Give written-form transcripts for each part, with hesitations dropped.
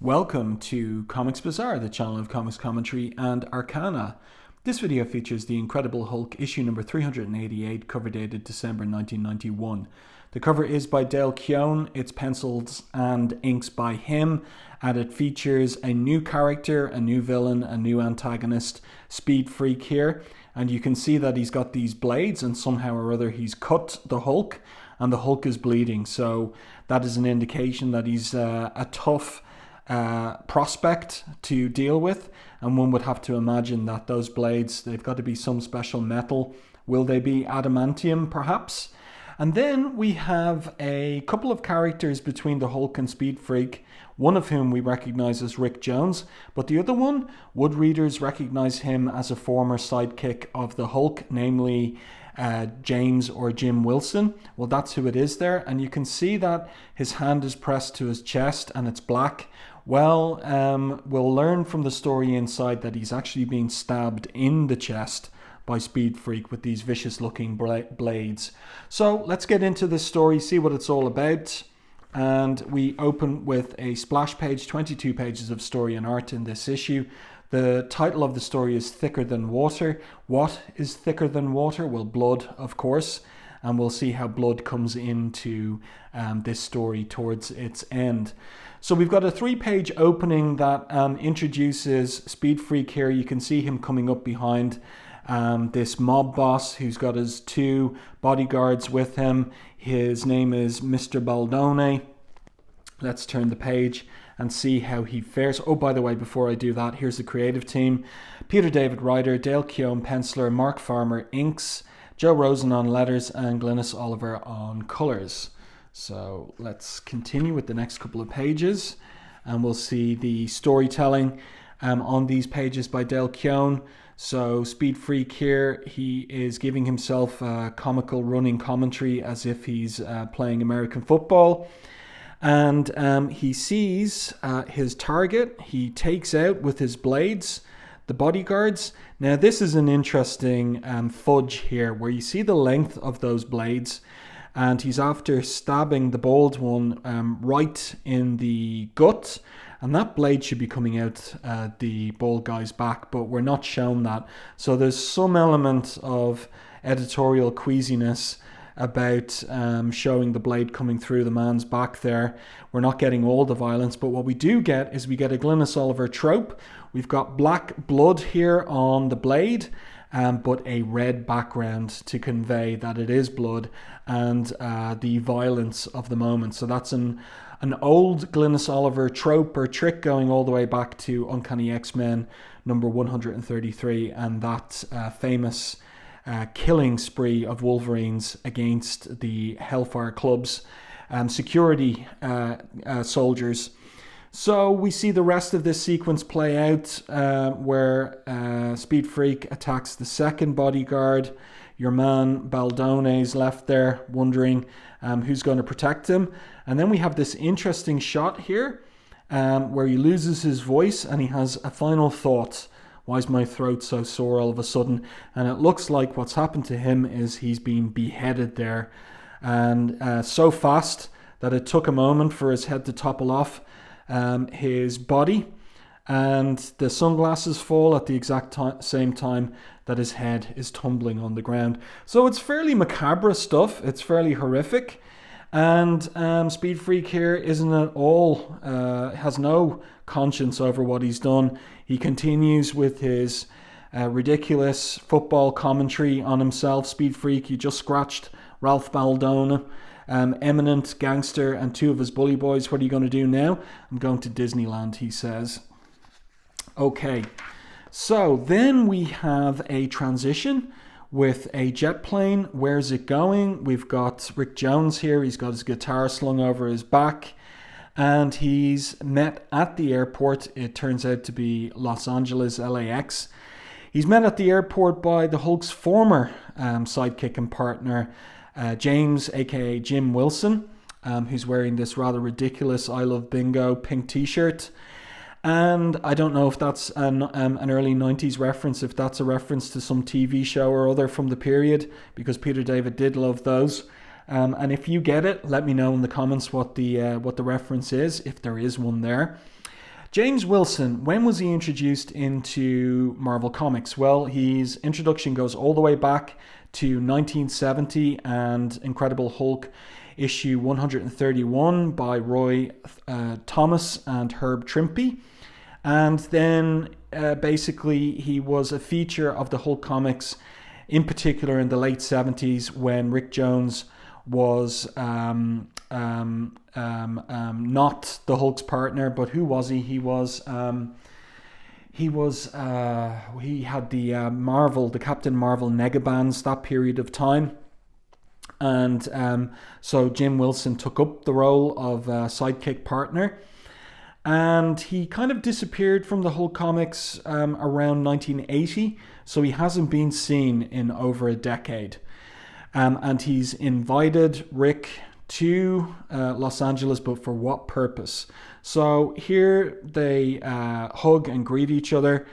Welcome to Comics Bazaar, the channel of comics commentary and arcana. This video features The Incredible Hulk issue number 388, cover dated December 1991. The cover is by Dale Keown, it's pencils and inks by him, and it features a new character, a new villain, a new antagonist, Speedfreek here. And you can see that he's got these blades and somehow or other he's cut the Hulk and the Hulk is bleeding. So that is an indication that he's a tough prospect to deal with, and one would have to imagine that those blades, they've got to be some special metal. Will they be adamantium perhaps? And then we have a couple of characters between the Hulk and Speedfreek, one of whom we recognize as Rick Jones, but the other one, would readers recognize him as a former sidekick of the Hulk, namely James or Jim Wilson? Well, that's who it is there, and you can see that his hand is pressed to his chest and it's black. Well, we'll learn from the story inside that he's actually being stabbed in the chest by Speedfreek with these vicious looking blades. So let's get into this story, see what it's all about. And we open with a splash page, 22 pages of story and art in this issue. The title of the story is Thicker Than Water. What is thicker than water? Well, blood, of course. And we'll see how blood comes into this story towards its end. So we've got a 3-page opening that introduces Speedfreek here. You can see him coming up behind this mob boss who's got his 2 bodyguards with him. His name is Mr. Baldone. Let's turn the page and see how he fares. Oh, by the way, before I do that, here's the creative team. Peter David Ryder, Dale Keown penciler, Mark Farmer inks, Joe Rosen on letters, and Glynis Oliver on colours. So let's continue with the next couple of pages, and we'll see the storytelling on these pages by Dale Keown. So Speedfreek here, he is giving himself a comical running commentary as if he's playing American football. And he sees his target. He takes out with his blades the bodyguards. Now this is an interesting fudge here, where you see the length of those blades, and he's after stabbing the bald one right in the gut, and that blade should be coming out the bald guy's back, but we're not shown that. So there's some element of editorial queasiness about showing the blade coming through the man's back there. We're not getting all the violence, but what we do get is we get a Glynis Oliver trope. We've got black blood here on the blade, but a red background to convey that it is blood and the violence of the moment. So that's an old Glynis Oliver trope or trick going all the way back to Uncanny X-Men number 133 and that famous killing spree of Wolverines against the Hellfire Club's security soldiers. So we see the rest of this sequence play out where Speedfreek attacks the second bodyguard. Your man Baldone is left there wondering who's going to protect him. And then we have this interesting shot here where he loses his voice and he has a final thought. Why is my throat so sore all of a sudden? And it looks like what's happened to him is he's been beheaded there. And so fast that it took a moment for his head to topple off his body, and the sunglasses fall at the exact same time that his head is tumbling on the ground. So it's fairly macabre stuff, it's fairly horrific, and Speedfreek here isn't at all, has no conscience over what he's done. He continues with his ridiculous football commentary on himself. Speedfreek, you just scratched Ralph Baldone, eminent gangster, and 2 of his bully boys. What are you going to do now? I'm going to Disneyland, he says. Okay, so then we have a transition with a jet plane. Where's it going? We've got Rick Jones here. He's got his guitar slung over his back, and he's met at the airport. It turns out to be Los Angeles, LAX. He's met at the airport by the Hulk's former sidekick and partner, James, aka Jim Wilson, who's wearing this rather ridiculous I Love Bingo pink t-shirt. And I don't know if that's an early 90s reference, if that's a reference to some TV show or other from the period, because Peter David did love those. And if you get it, let me know in the comments what the reference is, if there is one there. James Wilson, when was he introduced into Marvel Comics? Well, his introduction goes all the way back to 1970 and Incredible Hulk issue 131 by Roy Thomas and Herb Trimpe. And then basically he was a feature of the Hulk comics, in particular in the late 70s when Rick Jones was not the Hulk's partner, but who was he? He had the Captain Marvel negabands that period of time. And so Jim Wilson took up the role of sidekick partner. And he kind of disappeared from the Hulk comics around 1980. So he hasn't been seen in over a decade. And he's invited Rick to Los Angeles, but for what purpose? So here they hug and greet each other.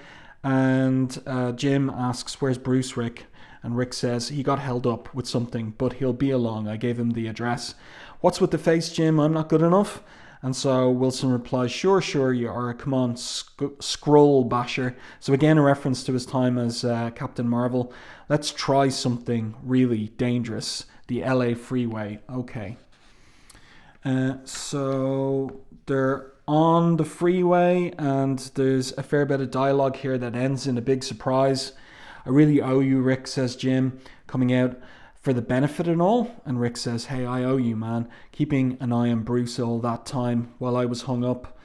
And Jim asks, "Where's Bruce, Rick?" And Rick says, "He got held up with something, but he'll be along. I gave him the address." "What's with the face, Jim? I'm not good enough." And so Wilson replies, sure, you are. Come on, scroll basher. So again, a reference to his time as Captain Marvel. Let's try something really dangerous. The LA freeway. Okay. So they're on the freeway and there's a fair bit of dialogue here that ends in a big surprise. "I really owe you, Rick," says Jim, coming out for the benefit and all. And Rick says, "Hey, I owe you, man. Keeping an eye on Bruce all that time while I was hung up.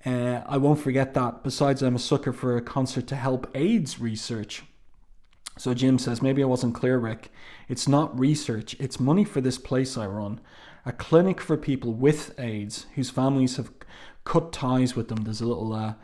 I won't forget that. Besides, I'm a sucker for a concert to help AIDS research." So Jim says, "Maybe I wasn't clear, Rick. It's not research. It's money for this place I run. A clinic for people with AIDS whose families have cut ties with them." There's a little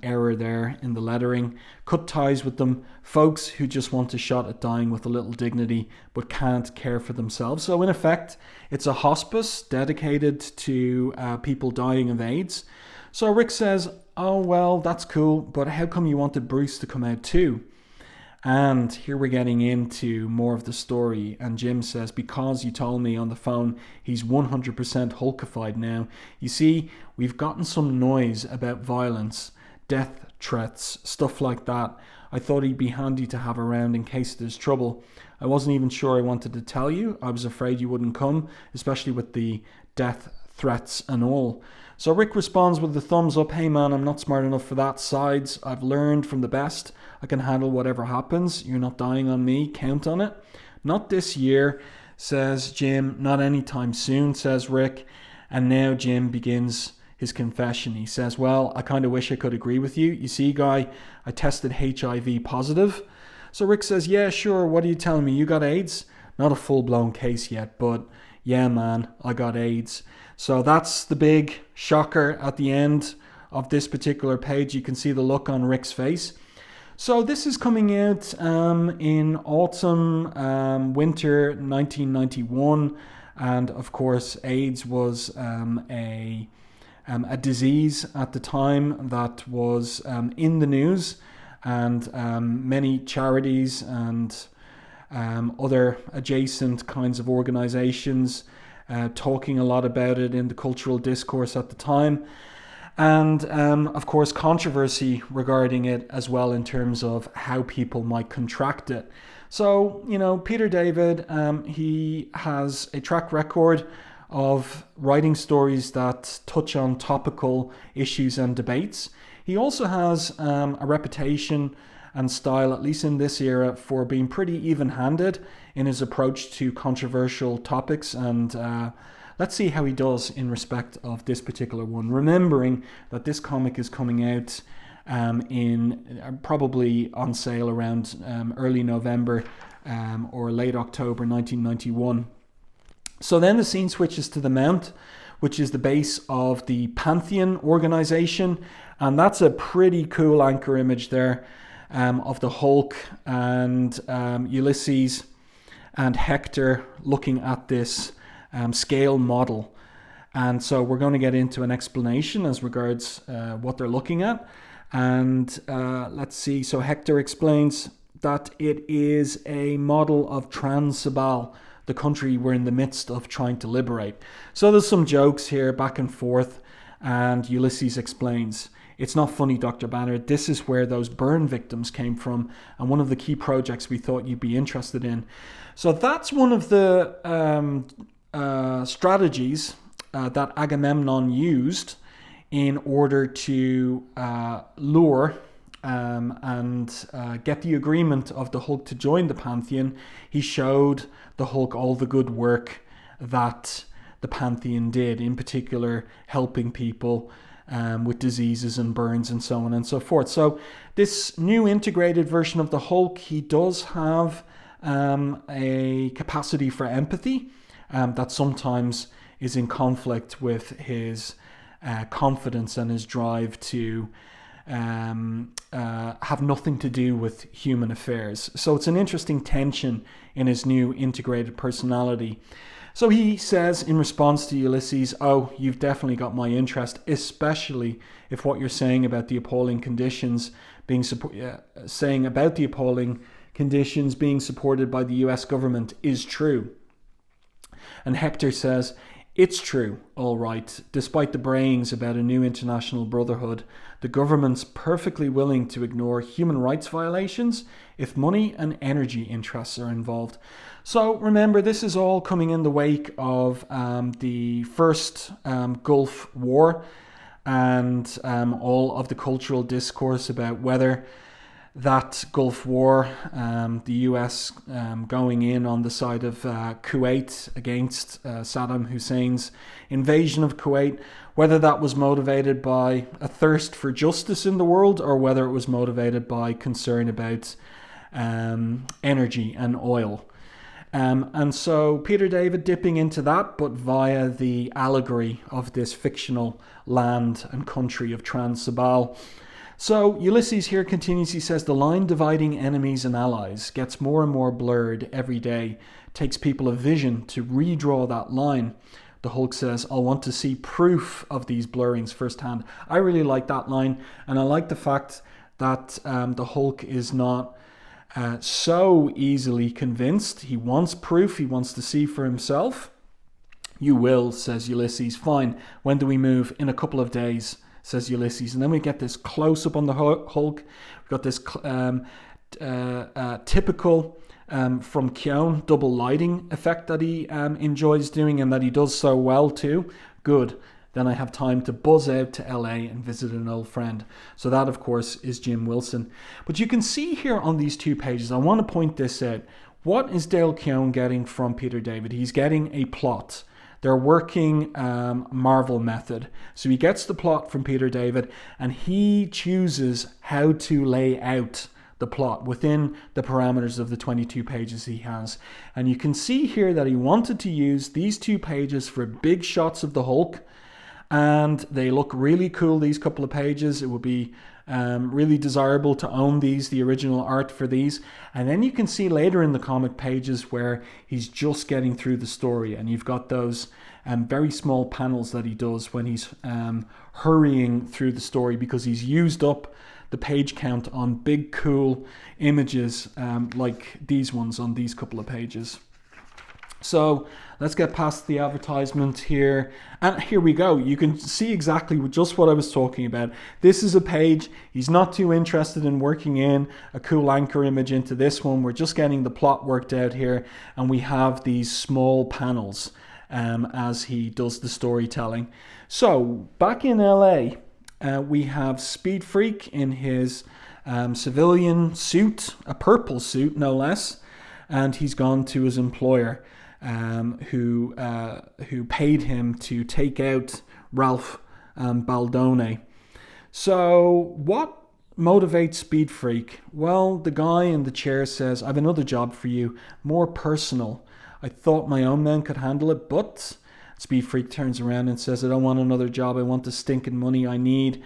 error there in the lettering. "Cut ties with them. Folks who just want a shot at dying with a little dignity but can't care for themselves." So in effect, it's a hospice dedicated to people dying of AIDS. So Rick says, "Oh, well, that's cool, but how come you wanted Bruce to come out too?" And here we're getting into more of the story. And Jim says, "Because you told me on the phone he's 100% Hulkified now. You see, we've gotten some noise about violence, death threats, stuff like that. I thought he'd be handy to have around in case there's trouble. I wasn't even sure I wanted to tell you. I was afraid you wouldn't come, especially with the death threats and all." So Rick responds with the thumbs up. "Hey man, I'm not smart enough for that. Sides, I've learned from the best. I can handle whatever happens. You're not dying on me. Count on it." "Not this year," says Jim. "Not anytime soon," says Rick. And now Jim begins his confession. He says, "Well, I kind of wish I could agree with you. You see, guy, I tested HIV positive." So Rick says, "Yeah, sure. What are you telling me? You got AIDS?" "Not a full-blown case yet, but yeah, man, I got AIDS." So that's the big shocker at the end of this particular page. You can see the look on Rick's face. So this is coming out in autumn, winter 1991. And of course, AIDS was a disease at the time that was in the news. And many charities and other adjacent kinds of organizations talking a lot about it in the cultural discourse at the time. And of course, controversy regarding it as well in terms of how people might contract it. So, you know, Peter David, he has a track record of writing stories that touch on topical issues and debates. He also has a reputation and style, at least in this era, for being pretty even-handed in his approach to controversial topics. And let's see how he does in respect of this particular one, remembering that this comic is coming out in probably on sale around early November or late October 1991. So then the scene switches to the Mount, which is the base of the Pantheon organization. And that's a pretty cool anchor image there of the Hulk and Ulysses and Hector looking at this scale model. And so we're going to get into an explanation as regards what they're looking at. And let's see. So Hector explains that it is a model of Transabal, the country we're in the midst of trying to liberate. So there's some jokes here back and forth. And Ulysses explains, "It's not funny, Dr. Banner. This is where those burn victims came from, and one of the key projects we thought you'd be interested in." So that's one of the strategies that Agamemnon used in order to lure and get the agreement of the Hulk to join the Pantheon. He showed the Hulk all the good work that the Pantheon did, in particular helping people with diseases and burns and so on and so forth. So this new integrated version of the Hulk, he does have a capacity for empathy that sometimes is in conflict with his confidence and his drive to have nothing to do with human affairs. So it's an interesting tension in his new integrated personality. So he says in response to Ulysses, "Oh, you've definitely got my interest, especially if what you're saying about the appalling conditions being supported by the US government is true." And Hector says, "It's true, all right. Despite the brayings about a new international brotherhood, the government's perfectly willing to ignore human rights violations if money and energy interests are involved." So remember, this is all coming in the wake of the first Gulf War and all of the cultural discourse about whether that Gulf War, the US going in on the side of Kuwait against Saddam Hussein's invasion of Kuwait, whether that was motivated by a thirst for justice in the world or whether it was motivated by concern about energy and oil. And so Peter David dipping into that, but via the allegory of this fictional land and country of Trans-Sabal. So Ulysses here continues, he says, "The line dividing enemies and allies gets more and more blurred every day. It takes people a vision to redraw that line." The Hulk says, "I'll want to see proof of these blurrings firsthand." I really like that line, and I like the fact that the Hulk is not so easily convinced. He wants proof, he wants to see for himself. "You will," says Ulysses. "Fine. When do we move?" "In a couple of days," says Ulysses. And then we get this close-up on the Hulk. We've got this typical from Keown double lighting effect that he enjoys doing and that he does so well too. Good. Then I have time to buzz out to LA and visit an old friend. So that, of course, is Jim Wilson. But you can see here on these 2 pages, I want to point this out. What is Dale Keown getting from Peter David? He's getting a plot. They're working Marvel method. So he gets the plot from Peter David and he chooses how to lay out the plot within the parameters of the 22 pages he has. And you can see here that he wanted to use these 2 pages for big shots of the Hulk. And they look really cool, these couple of pages. It would be really desirable to own these, the original art for these. And then you can see later in the comic pages where he's just getting through the story. And you've got those very small panels that he does when he's hurrying through the story because he's used up the page count on big, cool images like these ones on these couple of pages. So let's get past the advertisement here. And here we go. You can see exactly just what I was talking about. This is a page. He's not too interested in working in a cool anchor image into this one. We're just getting the plot worked out here. And we have these small panels as he does the storytelling. So back in LA, we have Speedfreek in his civilian suit, a purple suit no less. And he's gone to his employer. Who paid him to take out Ralph Baldone. So what motivates Speedfreek? Well, the guy in the chair says, "I have another job for you, more personal. I thought my own men could handle it, but..." Speedfreek turns around and says, "I don't want another job. I want the stinking money I need."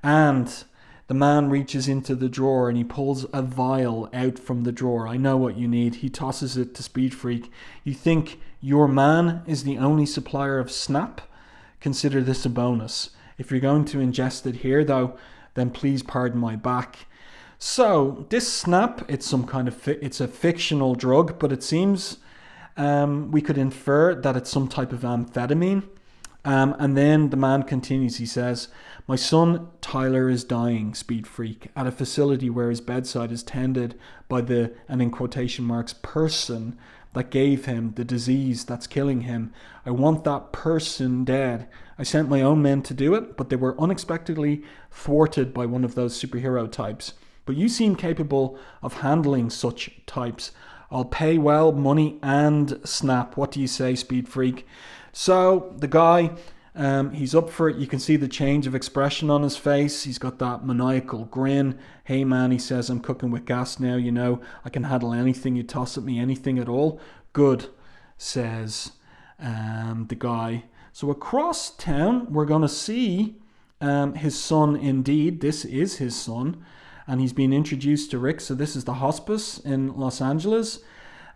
And the man reaches into the drawer and he pulls a vial out from the drawer. "I know what you need." He tosses it to Speedfreek. "You think your man is the only supplier of Snap? Consider this a bonus. If you're going to ingest it here, though, then please pardon my back." So this Snap, it's some kind of it's a fictional drug, but it seems we could infer that it's some type of amphetamine. And then the man continues. He says, "My son Tyler is dying, Speedfreek, at a facility where his bedside is tended by the, and in quotation marks, person that gave him the disease that's killing him. I want that person dead. I sent my own men to do it, but they were unexpectedly thwarted by one of those superhero types. But you seem capable of handling such types. I'll pay well, money and snap. What do you say, Speedfreek?" So the guy, he's up for it. You can see the change of expression on his face. He's got that maniacal grin. "Hey man," he says, "I'm cooking with gas now, you know. I can handle anything you toss at me, anything at all." "Good," says the guy. So across town, we're going to see his son indeed. This is his son. And he's been introduced to Rick. So this is the hospice in Los Angeles.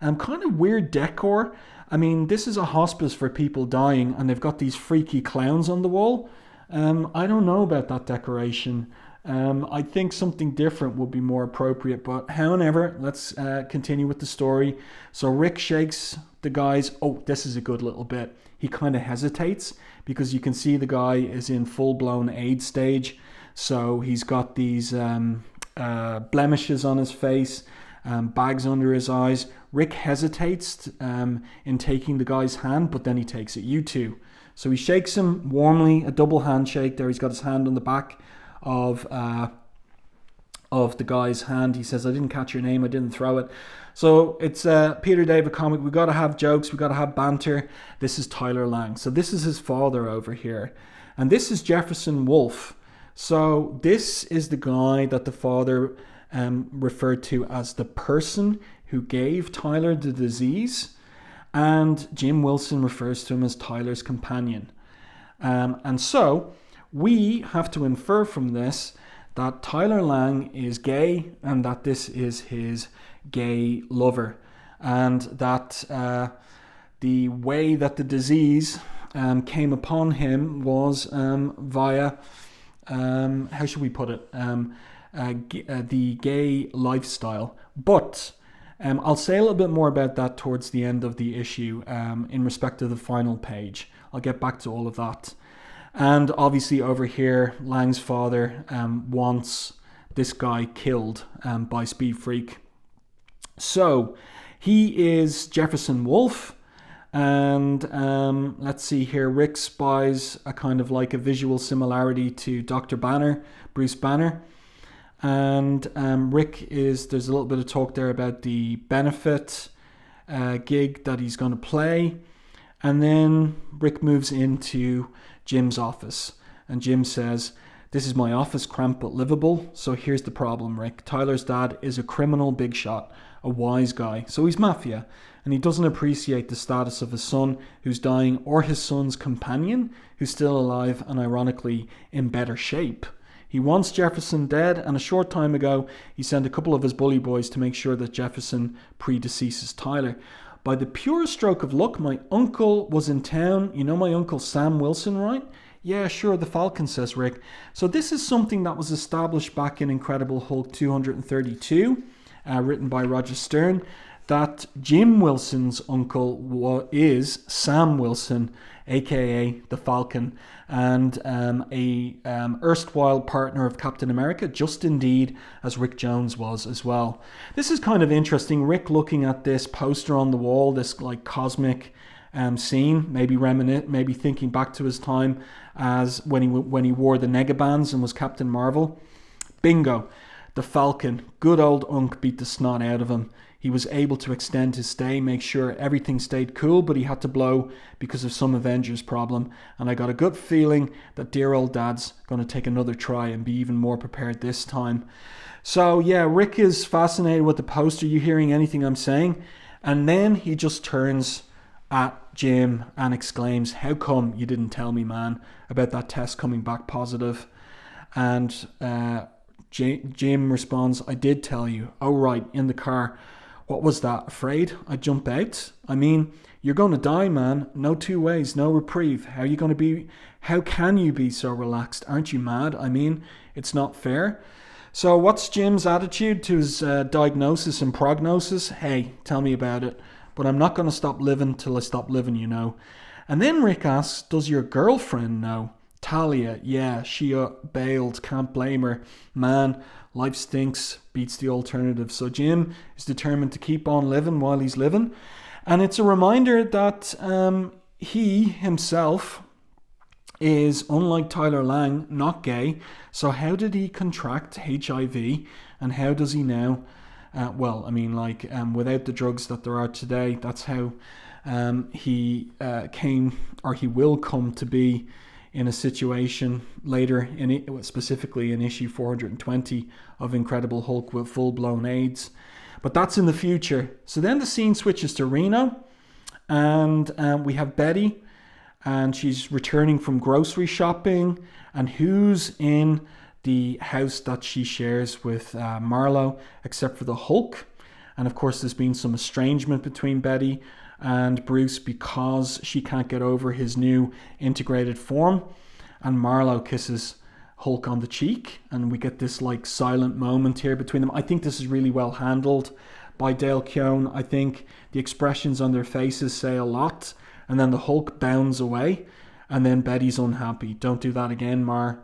Kind of weird decor. I mean, this is a hospice for people dying, and they've got these freaky clowns on the wall. I don't know about that decoration. I think something different would be more appropriate. But however, let's continue with the story. So Rick shakes the guys. Oh, this is a good little bit. He kind of hesitates because you can see the guy is in full-blown AIDS stage. So he's got these blemishes on his face, bags under his eyes. Rick hesitates in taking the guy's hand, but then he takes it. "You too." So he shakes him warmly, a double handshake there. He's got his hand on the back of the guy's hand. He says, "I didn't catch your name. I didn't throw it." So it's Peter David comic. We got to have jokes. We got to have banter. This is Tyler Lang. So this is his father over here. And this is Jefferson Wolf. So this is the guy that the father referred to as the person who gave Tyler the disease. And Jim Wilson refers to him as Tyler's companion. And so we have to infer from this that Tyler Lang is gay and that this is his gay lover. And that the way that the disease came upon him was via, how should we put it, the gay lifestyle. But I'll say a little bit more about that towards the end of the issue in respect to the final page. I'll get back to all of that. And obviously over here, Lang's father wants this guy killed by Speedfreek. So he is Jefferson Wolf. And let's see here, Rick spies a kind of like a visual similarity to Dr. Banner, Bruce Banner. And there's a little bit of talk there about the benefit gig that he's going to play. And then Rick moves into Jim's office. And Jim says, "This is my office, cramped but livable. So here's the problem, Rick. Tyler's dad is a criminal big shot, a wise guy. So he's mafia. And he doesn't appreciate the status of his son who's dying or his son's companion who's still alive and ironically in better shape. He wants Jefferson dead, and a short time ago he sent a couple of his bully boys to make sure that Jefferson predeceases Tyler. By the pure stroke of luck, my uncle was in town. You know my uncle Sam Wilson, right? Yeah, sure, the Falcon, says Rick. So this is something that was established back in Incredible Hulk 232, written by Roger Stern, that Jim Wilson's uncle is Sam Wilson, aka the Falcon, and a erstwhile partner of Captain America, just indeed as Rick Jones was as well. This is kind of interesting. Rick looking at this poster on the wall, this like cosmic scene, maybe thinking back to his time as when he wore the Negabands and was Captain Marvel. Bingo, the Falcon. Good old Unk beat the snot out of him. He was able to extend his stay, make sure everything stayed cool, but he had to blow because of some Avengers problem. And I got a good feeling that dear old Dad's going to take another try and be even more prepared this time. So yeah, Rick is fascinated with the poster. You hearing anything I'm saying? And then he just turns at Jim and exclaims, "How come you didn't tell me, man, about that test coming back positive?" And Jim responds, "I did tell you." "Oh right, in the car. What was that? Afraid I'd jump out? I mean, you're going to die, man. No two ways, no reprieve. How can you be so relaxed? Aren't you mad? I mean, it's not fair." So what's Jim's attitude to his diagnosis and prognosis? Hey, tell me about it. But I'm not going to stop living till I stop living, you know. And then Rick asks, does your girlfriend know? Talia, yeah, she bailed, can't blame her. Man, life stinks, beats the alternative. So Jim is determined to keep on living while he's living. And it's a reminder that he himself is, unlike Tyler Lang, not gay. So how did he contract HIV? And how does he now? Without the drugs that there are today, that's how he he will come to be in a situation later, specifically in issue 420 of Incredible Hulk, with full-blown AIDS. But that's in the future. So then the scene switches to Reno, and we have Betty, and she's returning from grocery shopping, and who's in the house that she shares with Marlo, except for the Hulk. And of course there's been some estrangement between Betty and Bruce because she can't get over his new integrated form. And Marlo kisses Hulk on the cheek, and we get this like silent moment here between them. I think this is really well handled by Dale Keown. I think the expressions on their faces say a lot. And then the Hulk bounds away, and then Betty's unhappy. Don't do that again, Mar.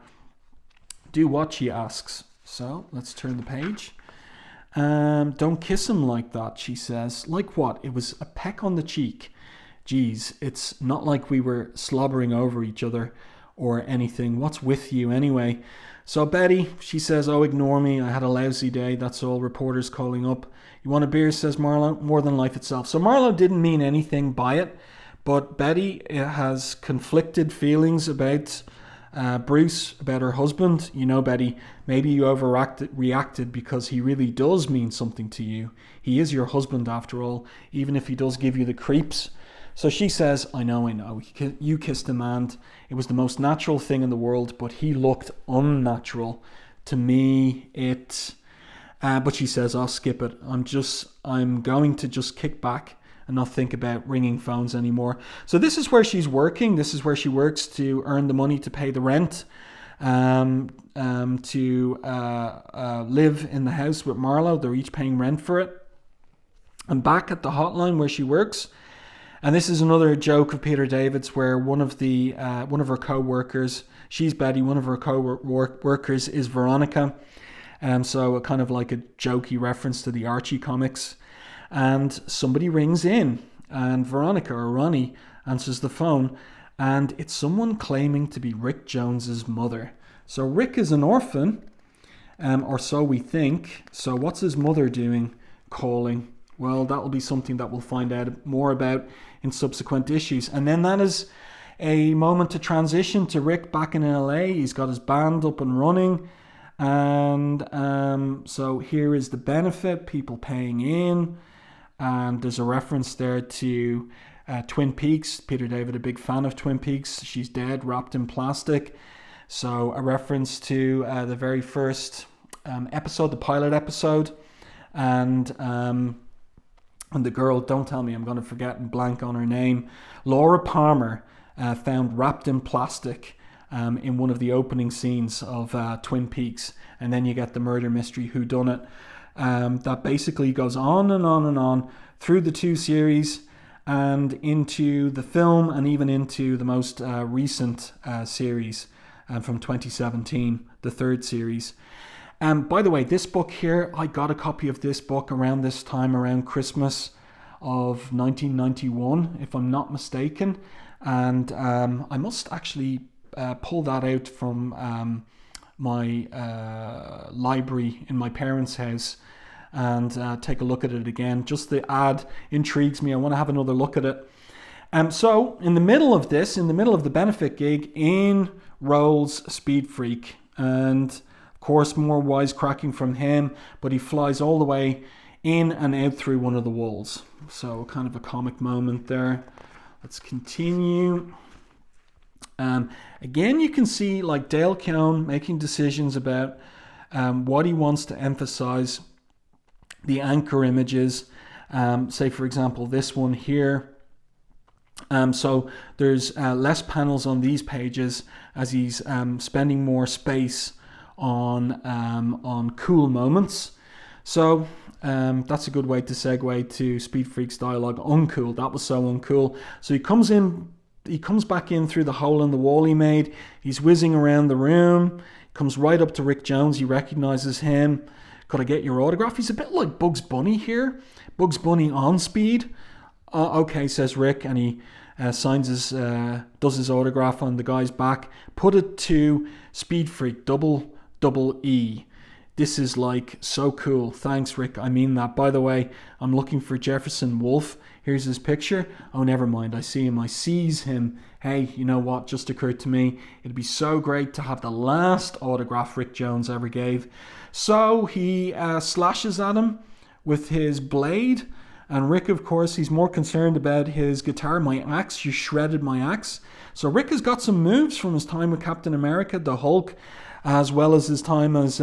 Do what, she asks. So let's turn the page. Don't kiss him like that, she says. Like what? It was a peck on the cheek. Geez, it's not like we were slobbering over each other or anything. What's with you anyway? So Betty, she says, oh, ignore me. I had a lousy day. That's all. Reporters calling up. You want a beer, says Marlo? More than life itself. So Marlo didn't mean anything by it, but Betty has conflicted feelings about Bruce, about her husband. You know, Betty, maybe you reacted because he really does mean something to you. He is your husband after all, even if he does give you the creeps. So she says, I know, you kissed him and it was the most natural thing in the world, but he looked unnatural. To me, but she says, I'll skip it. I'm going to just kick back and not think about ringing phones anymore. So this is where she's working. This is where she works to earn the money to pay the rent, to live in the house with Marlo. They're each paying rent for it. And back at the hotline where she works, and this is another joke of Peter David's, where one of her co-workers, she's Betty, one of her co-workers is Veronica. So a kind of like a jokey reference to the Archie comics. And somebody rings in, and Veronica, or Ronnie, answers the phone, and it's someone claiming to be Rick Jones's mother. So Rick is an orphan, or so we think. So what's his mother doing calling? Well, that will be something that we'll find out more about in subsequent issues. And then that is a moment to transition to Rick back in LA. He's got his band up and running. And so here is the benefit, people paying in. And there's a reference there to Twin Peaks. Peter David, a big fan of Twin Peaks. She's dead, wrapped in plastic. So a reference to the very first episode, the pilot episode. And the girl, don't tell me, I'm going to forget and blank on her name. Laura Palmer, found wrapped in plastic in one of the opening scenes of Twin Peaks. And then you get the murder mystery whodunit. That basically goes on and on and on through the two series and into the film and even into the most recent series from 2017, the third series. By the way, this book here, I got a copy of this book around this time, around Christmas of 1991, if I'm not mistaken. And I must actually pull that out from my library in my parents' house and take a look at it again. Just the ad intrigues me. I want to have another look at it. So in the middle of this, in the middle of the benefit gig, in rolls Speedfreek. And of course, more wisecracking from him, but he flies all the way in and out through one of the walls. So kind of a comic moment there. Let's continue. Again, you can see like Dale Keown making decisions about what he wants to emphasize, the anchor images. Say, for example, this one here. So there's less panels on these pages as he's spending more space on cool moments. So that's a good way to segue to Speedfreek's dialogue. Uncool. That was so uncool. So he comes in he comes back in through the hole in the wall he made. He's whizzing around the room. Comes right up to Rick Jones. He recognizes him. Could I get your autograph? He's a bit like Bugs Bunny here. Bugs Bunny on speed. Okay, says Rick, and he signs does his autograph on the guy's back. Put it to Speedfreek, double E. This is like so cool. Thanks, Rick. I mean that. By the way, I'm looking for Jefferson Wolf. Here's his picture. Oh, never mind. I see him. I seize him. Hey, you know what? Just occurred to me. It'd be so great to have the last autograph Rick Jones ever gave. So he slashes at him with his blade. And Rick, of course, he's more concerned about his guitar. My axe, you shredded my axe. So Rick has got some moves from his time with Captain America, the Hulk, as well as his time as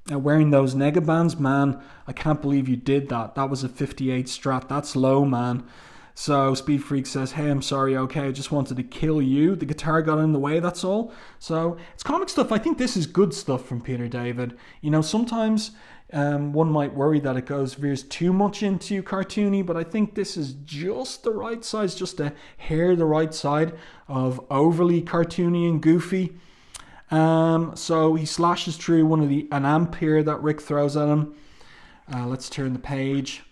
wearing those negabands. Man, I can't believe you did that. That was a 58 Strat. That's low, man. So Speedfreek says, hey, I'm sorry, okay, I just wanted to kill you. The guitar got in the way, that's all. So it's comic stuff. I think this is good stuff from Peter David. You know, sometimes one might worry that it veers too much into cartoony, but I think this is just the right size, just a hair the right side of overly cartoony and goofy. So he slashes through an amp here that Rick throws at him. Let's turn the page.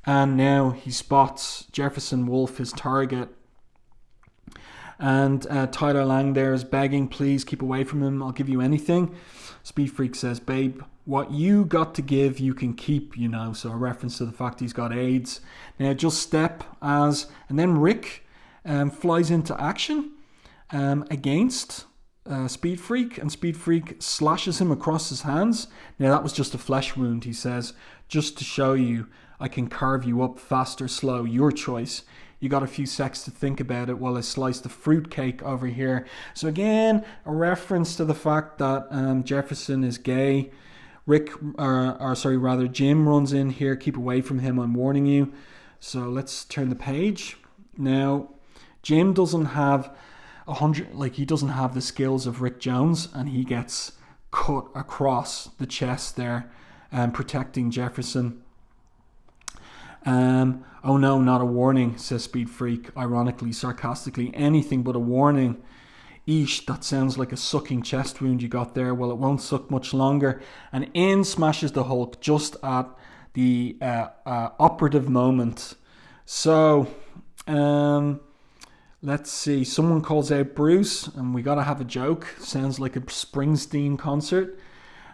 And now he spots Jefferson Wolf, his target. And Tyler Lang there is begging, please keep away from him. I'll give you anything. Speedfreek says, babe, what you got to give, you can keep, you know. So a reference to the fact he's got AIDS. Now just step as... And then Rick flies into action against... Speedfreek, and Speedfreek slashes him across his hands. Now that was just a flesh wound, he says, just to show you I can carve you up fast or slow, your choice. You got a few seconds to think about it while I slice the fruitcake over here. So again, a reference to the fact that Jefferson is gay. Jim runs in here. Keep away from him, I'm warning you. So let's turn the page. Now, Jim doesn't have he doesn't have the skills of Rick Jones, and he gets cut across the chest there, protecting Jefferson. Oh no, not a warning, says Speedfreek, ironically, sarcastically. Anything but a warning. Eesh, that sounds like a sucking chest wound you got there. Well, it won't suck much longer. And in smashes the Hulk just at the operative moment. So, let's see. Someone calls out Bruce, and we got to have a joke. Sounds like a Springsteen concert.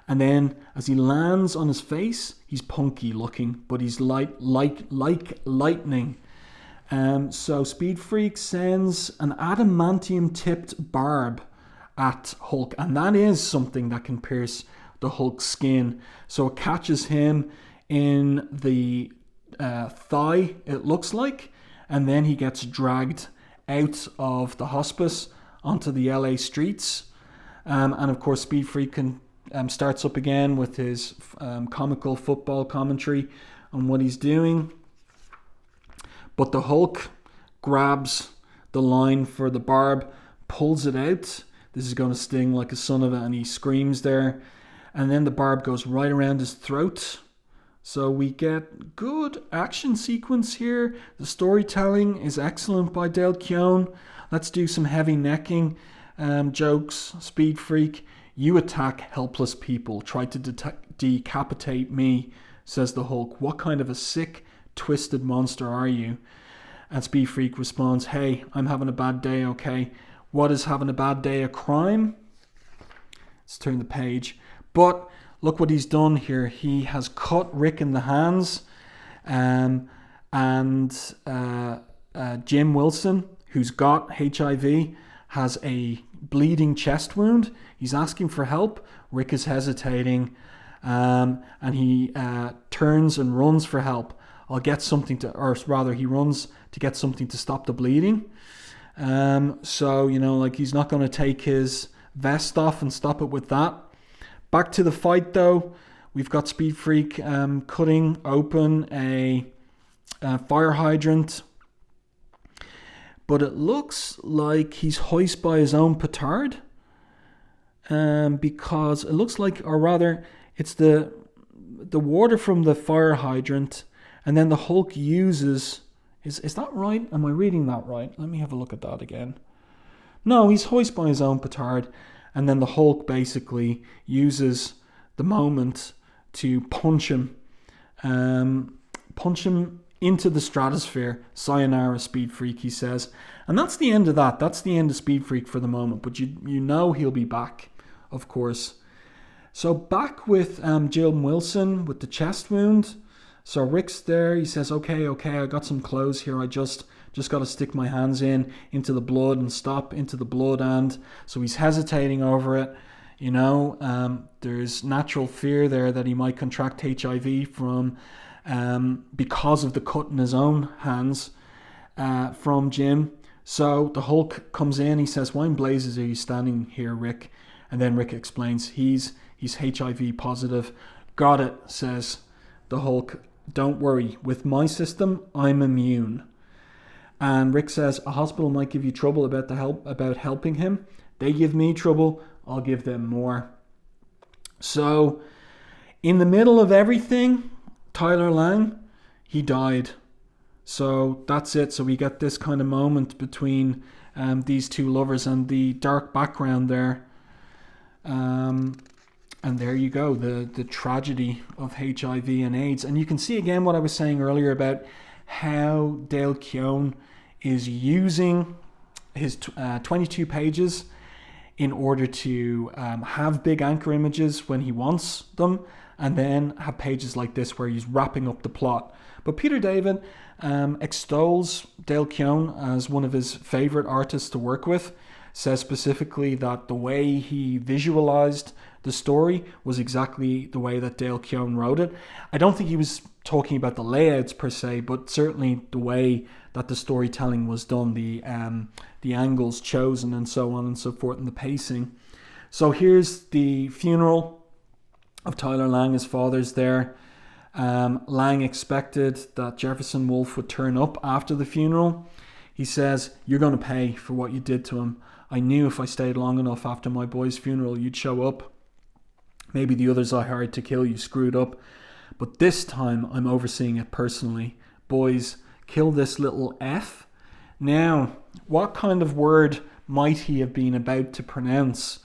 And then as he lands on his face, he's punky looking, but he's like lightning. So Speedfreek sends an adamantium-tipped barb at Hulk, and that is something that can pierce the Hulk's skin. So it catches him in the thigh, it looks like, and then he gets dragged out of the hospice onto the LA streets. And of course, Speedfreek starts up again with his comical football commentary on what he's doing. But the Hulk grabs the line for the barb, pulls it out. This is going to sting like a son of it, and he screams there. And then the barb goes right around his throat. So we get good action sequence here. The storytelling is excellent by Dale Keown. Let's do some heavy necking jokes. Speedfreek, you attack helpless people. Try to decapitate me, says the Hulk. What kind of a sick, twisted monster are you? And Speedfreek responds, hey, I'm having a bad day, okay? What is having a bad day, a crime? Let's turn the page. But look what he's done here. He has cut Rick in the hands. And Jim Wilson, who's got HIV, has a bleeding chest wound. He's asking for help. Rick is hesitating. And he turns and runs for help. He runs to get something to stop the bleeding. So, he's not going to take his vest off and stop it with that. Back to the fight, though. We've got Speedfreek cutting open a fire hydrant. But it looks like he's hoist by his own petard. Because it looks like, or rather, it's the water from the fire hydrant. And then the Hulk uses Is that right? Am I reading that right? Let me have a look at that again. No, he's hoisted by his own petard, and then the Hulk basically uses the moment to punch him into the stratosphere. Sayonara, Speedfreek, he says. And that's the end of that. That's the end of Speedfreek for the moment. But you know he'll be back, of course. So back with Jim Wilson with the chest wound. So Rick's there. He says, okay, I got some clothes here. I just got to stick my hands into the blood and stop into the blood. And so he's hesitating over it. You know, there's natural fear there that he might contract HIV from because of the cut in his own hands from Jim. So the Hulk comes in. He says, why in blazes are you standing here, Rick? And then Rick explains he's HIV positive. Got it, says the Hulk. Don't worry. With my system, I'm immune. And Rick says, a hospital might give you trouble about helping him. They give me trouble, I'll give them more. So, in the middle of everything, Tyler Lang, he died. So that's it. So we get this kind of moment between these two lovers and the dark background there. And there you go, the tragedy of HIV and AIDS. And you can see again what I was saying earlier about how Dale Keown is using his 22 pages in order to have big anchor images when he wants them, and then have pages like this where he's wrapping up the plot. But Peter David extols Dale Keown as one of his favorite artists to work with, says specifically that the way he visualized the story was exactly the way that Dale Keown wrote it. I don't think he was talking about the layouts per se, but certainly the way that the storytelling was done, the angles chosen and so on and so forth, and the pacing. So here's the funeral of Tyler Lang. His father's there. Lang expected that Jefferson Wolf would turn up after the funeral. He says, you're going to pay for what you did to him. I knew if I stayed long enough after my boy's funeral, you'd show up. Maybe the others I hired to kill you screwed up. But this time, I'm overseeing it personally. Boys, kill this little F. Now, what kind of word might he have been about to pronounce?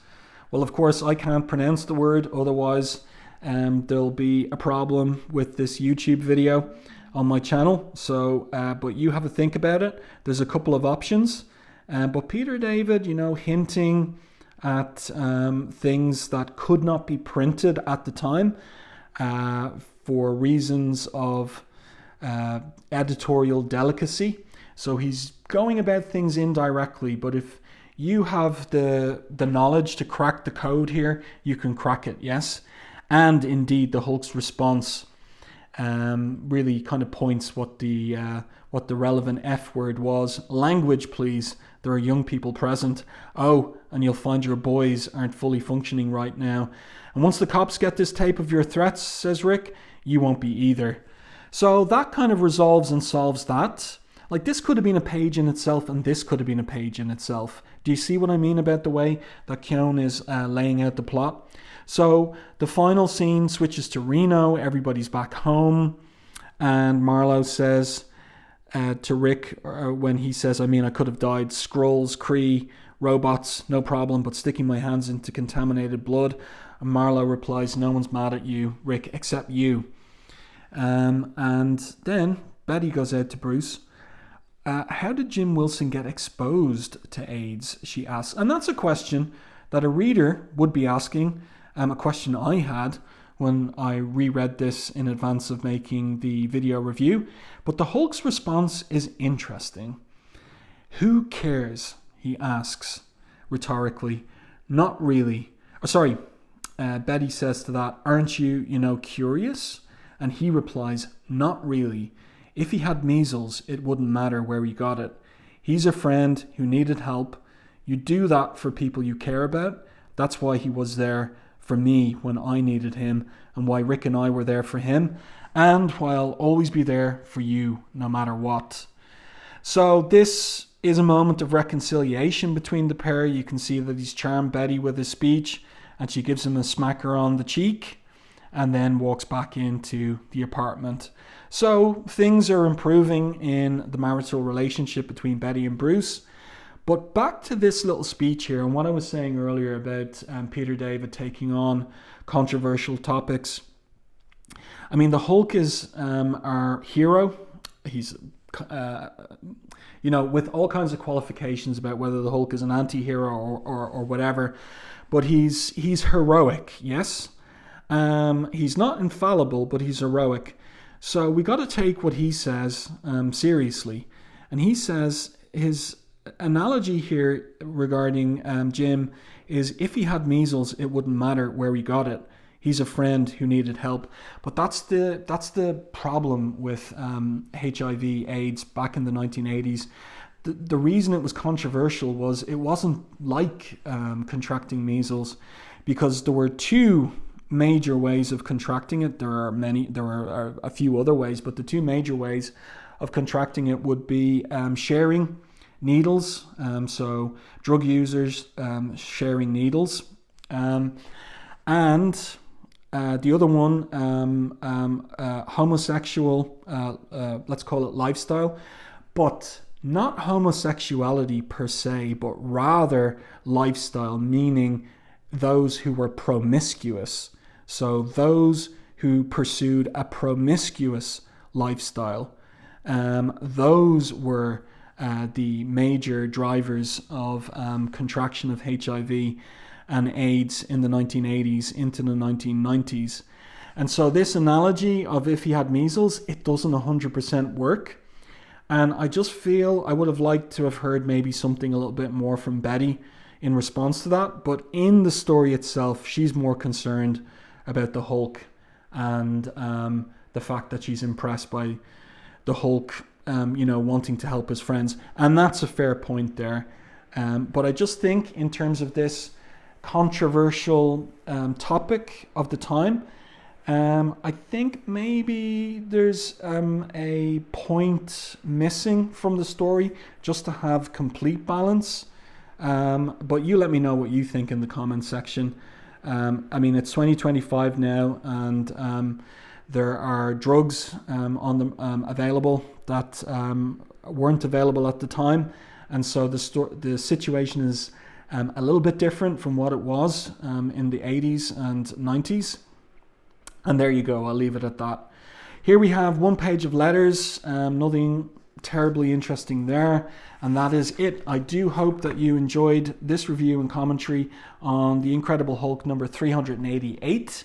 Well, of course, I can't pronounce the word. Otherwise, there'll be a problem with this YouTube video on my channel. So, but you have a think about it. There's a couple of options. But Peter David, hinting at things that could not be printed at the time for reasons of editorial delicacy. So he's going about things indirectly, but if you have the knowledge to crack the code here, you can crack it, yes? And indeed, the Hulk's response really kind of points what the relevant F word was. Language, please. There are young people present. Oh, and you'll find your boys aren't fully functioning right now. And once the cops get this tape of your threats, says Rick, you won't be either. So that kind of resolves and solves that. Like, this could have been a page in itself, and this could have been a page in itself. Do you see what I mean about the way that Keown is laying out the plot? So the final scene switches to Reno. Everybody's back home. And Marlowe says to Rick, when he says, I could have died. Skrulls, Kree, robots, no problem, but sticking my hands into contaminated blood. And Marlowe replies, no one's mad at you, Rick, except you. And then Betty goes out to Bruce. How did Jim Wilson get exposed to AIDS, she asks. And that's a question that a reader would be asking, a question I had when I reread this in advance of making the video review. But the Hulk's response is interesting. Who cares, he asks rhetorically. Not really. Betty says to that, aren't you, curious? And he replies, not really. If he had measles, it wouldn't matter where he got it. He's a friend who needed help. You do that for people you care about. That's why he was there for me when I needed him, and why Rick and I were there for him, and why I'll always be there for you no matter what. So this is a moment of reconciliation between the pair. You can see that he's charmed Betty with his speech, and she gives him a smacker on the cheek. and then walks back into the apartment. So things are improving in the marital relationship between Betty and Bruce. But back to this little speech here and what I was saying earlier about Peter David taking on controversial topics. I mean, the Hulk is our hero. He's, with all kinds of qualifications about whether the Hulk is an anti-hero or whatever. But he's heroic, yes. He's not infallible, but he's heroic. So we got to take what he says seriously. And he says his analogy here regarding Jim is if he had measles, it wouldn't matter where he got it. He's a friend who needed help. But that's the problem with HIV/AIDS back in the 1980s. The reason it was controversial was it wasn't like contracting measles, because there were two major ways of contracting it. There are a few other ways, but the two major ways of contracting it would be sharing needles, so drug users sharing needles, and the other one, homosexual, let's call it lifestyle, but not homosexuality per se, but rather lifestyle, meaning those who were promiscuous. So those who pursued a promiscuous lifestyle, those were the major drivers of contraction of HIV and AIDS in the 1980s into the 1990s. And so this analogy of if he had measles, it doesn't 100% work. And I just feel I would have liked to have heard maybe something a little bit more from Betty in response to that. But in the story itself, she's more concerned about the Hulk and the fact that she's impressed by the Hulk wanting to help his friends. And that's a fair point there. But I just think in terms of this controversial topic of the time, I think maybe there's a point missing from the story just to have complete balance. But you let me know what you think in the comments section. I mean, it's 2025 now, and there are drugs available that weren't available at the time, and so the situation is a little bit different from what it was in the 80s and 90s. And there you go, I'll leave it at that. Here we have one page of letters, nothing terribly interesting there, and that is it. I do hope that you enjoyed this review and commentary on The Incredible Hulk number 388.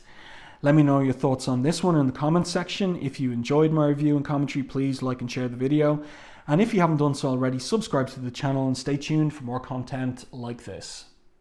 Let me know your thoughts on this one in the comments section. If you enjoyed my review and commentary, please like and share the video. And if you haven't done so already, subscribe to the channel and stay tuned for more content like this.